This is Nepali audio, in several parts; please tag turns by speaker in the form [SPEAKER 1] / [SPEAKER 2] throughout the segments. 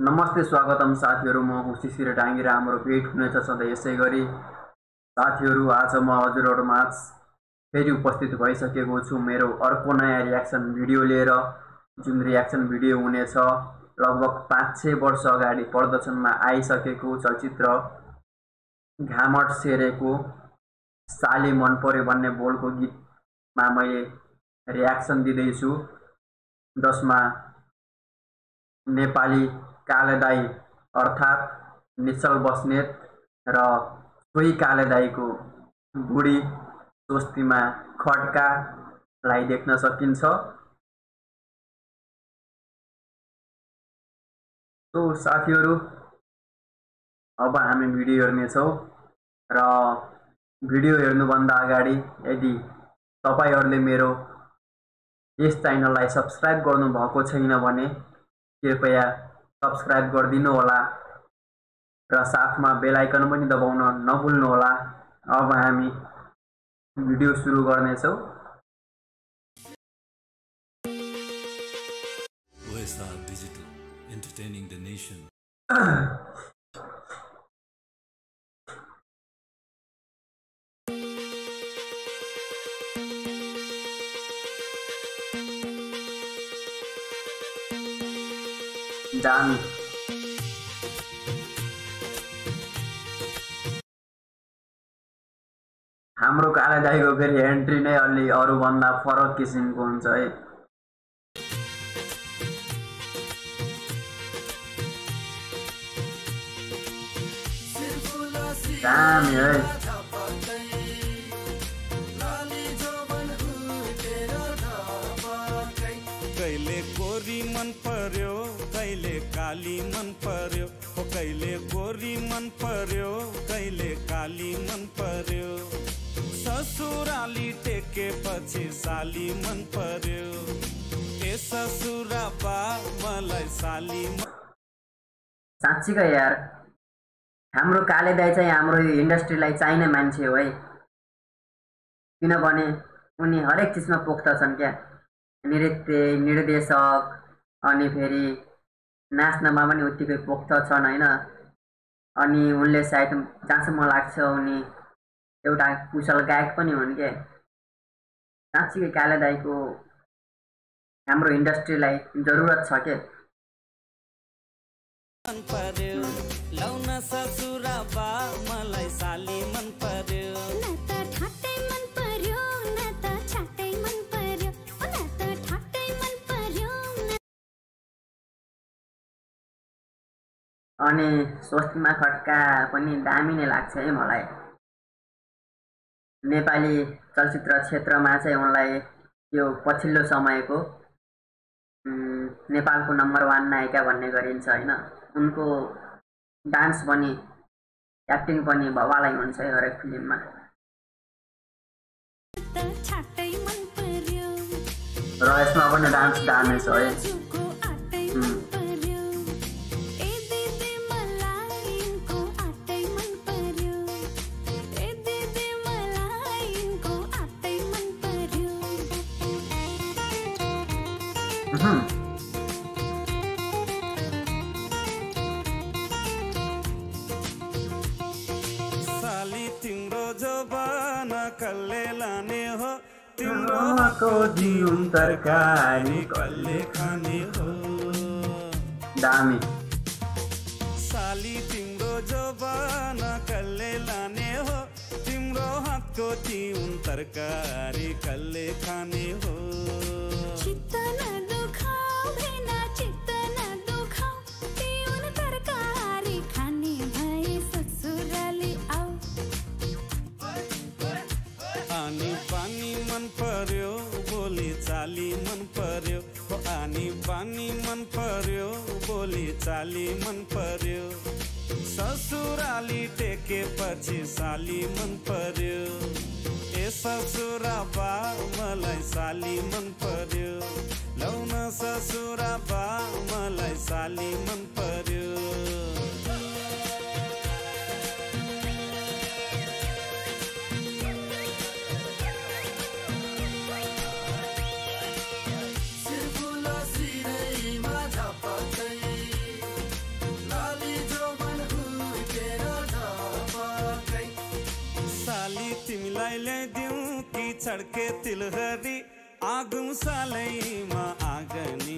[SPEAKER 1] नमस्ते स्वागतम साथीहरु, म हुँ शिशिर डाङ्गी र हाम्रो भेट हुनेछ सधैँ यसै गरी। साथीहरु, आज म हजुरहरुमाझ फेरि उपस्थित भइसकेको छु मेरो अर्को नयाँ रियाक्सन भिडियो लिएर। जुन रियाक्सन भिडियो हुनेछ लगभग 5-6 वर्ष अगाडि प्रदर्शनमा आइसकेको चलचित्र घामट सेरेको साली मन पर्यो भन्ने बोलको गीतमा मैले रियाक्सन दिँदैछु, जसमा नेपाली कालेदाई अर्थात् निश्चल बस्नेत र सोही कालेदाईको बुढी स्वस्तिमा खड्कालाई देख्न सकिन्छ। तो साथीहरु, अब हामी भिडियो हेर्नेछौँ र भिडियो हेर्नुभन्दा अगाडि यदि तपाईहरुले मेरो यस च्यानललाई सब्स्क्राइब गर्नु भएको छैन भने कृपया सब्स्क्राइब गरिदिनु होला र साथमा बेल आइकन पनि दबाउन नभुल्नु होला। अब हामी भिडियो सुरु गर्नेछौँ।
[SPEAKER 2] OSR Digital, entertaining the nation.
[SPEAKER 1] दामी हाम्रो कालेदाईको फेरि एन्ट्री नै अलि अरूभन्दा फरक किसिमको हुन्छ है। दामी है।
[SPEAKER 3] कहिले गोरी मन पर्यो, कहिले काली मन पर्यो, हो कहिले गोरी मन पर्यो, कहिले काली मन पर्यो। ससुराली टेकेपछि साली मन पर्यो, ए ससुरा बा मलाई साली
[SPEAKER 1] साँच्चीकै यार, हाम्रो कालेदाई चाहिँ हाम्रो इन्डस्ट्रीलाई चाहिने मान्छे हो है। किनभने उनी हरेक चिजमा पोख्त छन् क्या। नृत्य, निर्देशक, अनि फेरि नाच्नमा पनि उत्तिकै पोख्त छन् हैन। अनि उनले सायद जहाँसम्म लाग्छ उनी एउटा कुशल गायक पनि हुन् के। साँच्चीकै कालेदाईको हाम्रो इन्डस्ट्रीलाई जरुरत छ के।
[SPEAKER 3] मन पर्यो, लौन ससुरा बा मलाई साली मन पर्यो।
[SPEAKER 1] अनि स्वस्तिमा खड्का पनि दामी नै लाग्छ है मलाई। नेपाली चलचित्र क्षेत्रमा चाहिँ उनलाई यो पछिल्लो समयको नेपालको नम्बर 1 नायिका भन्ने गरिन्छ हैन। उनको डान्स पनि एक्टिङ पनि बवालै हुन्छ है हरेक फिल्ममा। र यसमा पनि डान्स दामी छ है।
[SPEAKER 3] साली तिम्रो जबाना कल्ले लाने हो, तिम्रो
[SPEAKER 1] को दिउँ तरकारी
[SPEAKER 3] कल्ले खाने हो।
[SPEAKER 1] दामी।
[SPEAKER 3] साली तिम्रो जबाना कल्ले लाने हो, तिम्रो हातको दिउँ तरकारी कल्ले खाने हो। आनी पानी मन पर्यो, बोली चाली मन पर्यो, हो आनी पानी मन पर्यो, बोली चाली मन पर्यो। ससुराली टेकेपछि साली मन पर्यो, ए ससुरा बा मलाई साली मन पर्यो। लौन ससुरा बा मलाई साली मन पर्यो। छड्के तिलहरी आगुमसालैमा आगनी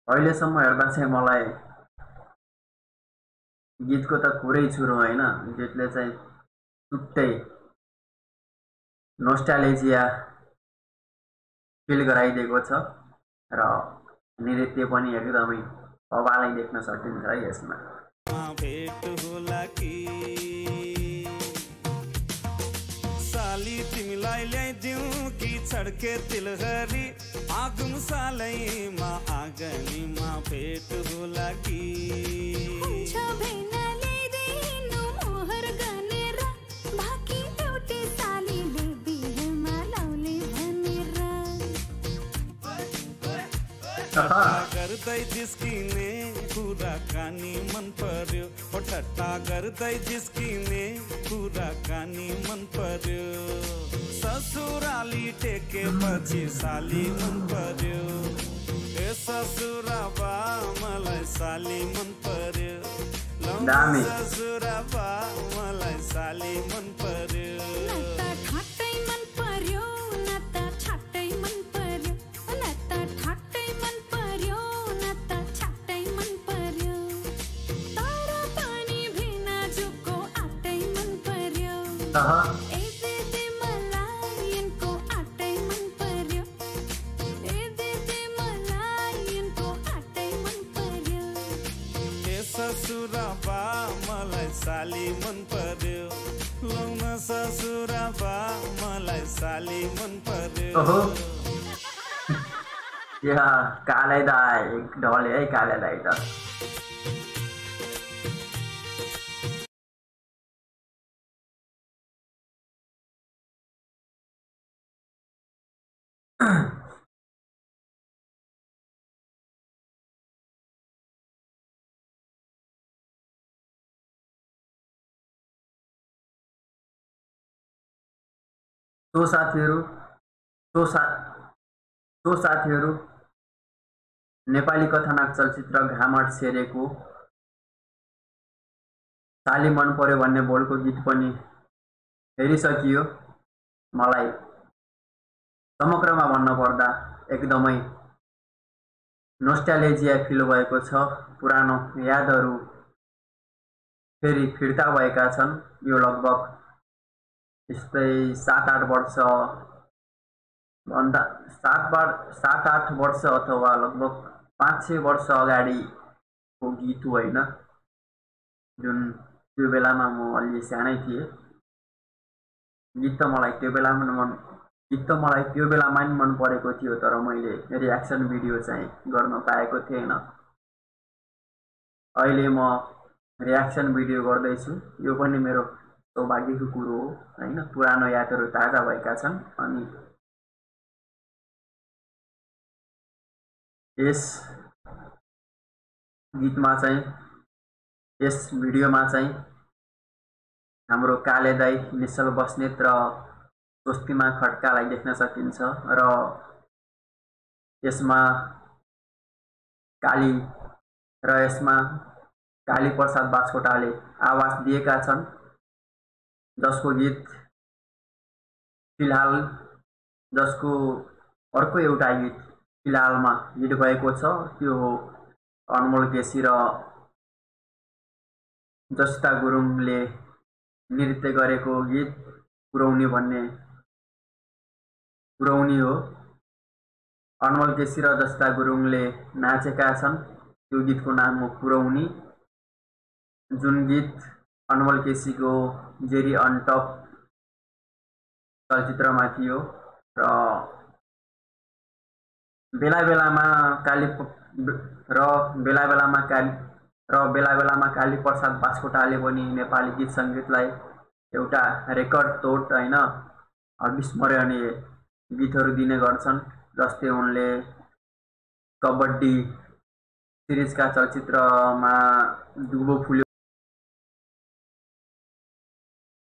[SPEAKER 1] अहिलेसम्म हेर्दा चाहिँ मलाई गीतको त कुरै छुरो होइन, गीतले चाहिँ छुट्टै नोस्टाल्जिया फिल गराइदिएको छ र नृत्य पनि एकदमै अवालै देख्न सकिन्छ है यसमा।
[SPEAKER 3] भेट होला कि साली तिमीलाई ल्याइदिउँ कि छड्के तिलहरी आगुमसालैमा आगनीमा भेट होला कि गर्दै जिस्किने कुराकानी मन पर्यो, ओ ठट्टा गर्दै जिस्किने कुराकानी मन पर्यो, ससुराली टेकेपछि साली मन पर्यो, ए ससुराबा मलाई साली मन पर्यो, ससुराबा मलाई साली मन पर्यो। ससुराबा मलाई साली मन पर्यो, लौन ससुराबा मलाई साली मन पर्यो।
[SPEAKER 1] काले दाई ढले है, काले दाई त तो साथीहरू नेपाली कथानक चलचित्र घामट सेरेको साली मन पर्यो भन्ने बोलको गीत पनि हेरिसकियो। मलाई समग्रमा भन्न पर्दा एकदमै नोस्टाल्जिया फिल भएको छ, पुरानो यादहरू फेरि फिर्ता भएका छन्। यो लगभग यस्तै 7-8 वर्ष भन्दा 7-8 वर्ष अथवा लगभग 5-6 वर्ष अगाडिको गीत हो होइन, जुन त्यो बेलामा म अलि सानै थिएँ। गीत त मलाई त्यो बेलामा नि मन परेको थियो, तर मैले रियाक्सन भिडियो चाहिँ गर्न पाएको थिएन। अहिले म रियाक्सन भिडियो गर्दैछु, यो पनि मेरो सौभाग्यको कुरो हो होइन। पुरानो यादहरू ताजा भएका छन् अनि यस गीतमा चाहिँ, यस भिडियोमा चाहिँ हाम्रो काले दाई निश्चल बस्नेत र स्वस्तिमा खड्कालाई देख्न सकिन्छ र यसमा काली प्रसाद बास्कोटाले आवाज दिएका छन्, जसको गीत फिलहाल, जसको अर्को एउटा गीत फिलहालमा हिट भएको छ, त्यो हो अनमोल केसी र जसिता गुरुङले नृत्य गरेको गीत पुरौनी हो। अनमोल केसी र जसिता गुरुङले नाचेका छन्, त्यो गीतको नाम हो पुरौनी, जुन गीत अनमोल केसीको जेरी अन टप चलचित्रमा थियो र बेला बेलामा काली प्रसाद बास्कोटाले पनि नेपाली गीत सङ्गीतलाई एउटा रेकर्ड तोड होइन अविस्मरणीय गीतहरू दिने गर्छन्। जस्तै उनले कबड्डी सिरिजका चलचित्रमा दुबो फुल्यो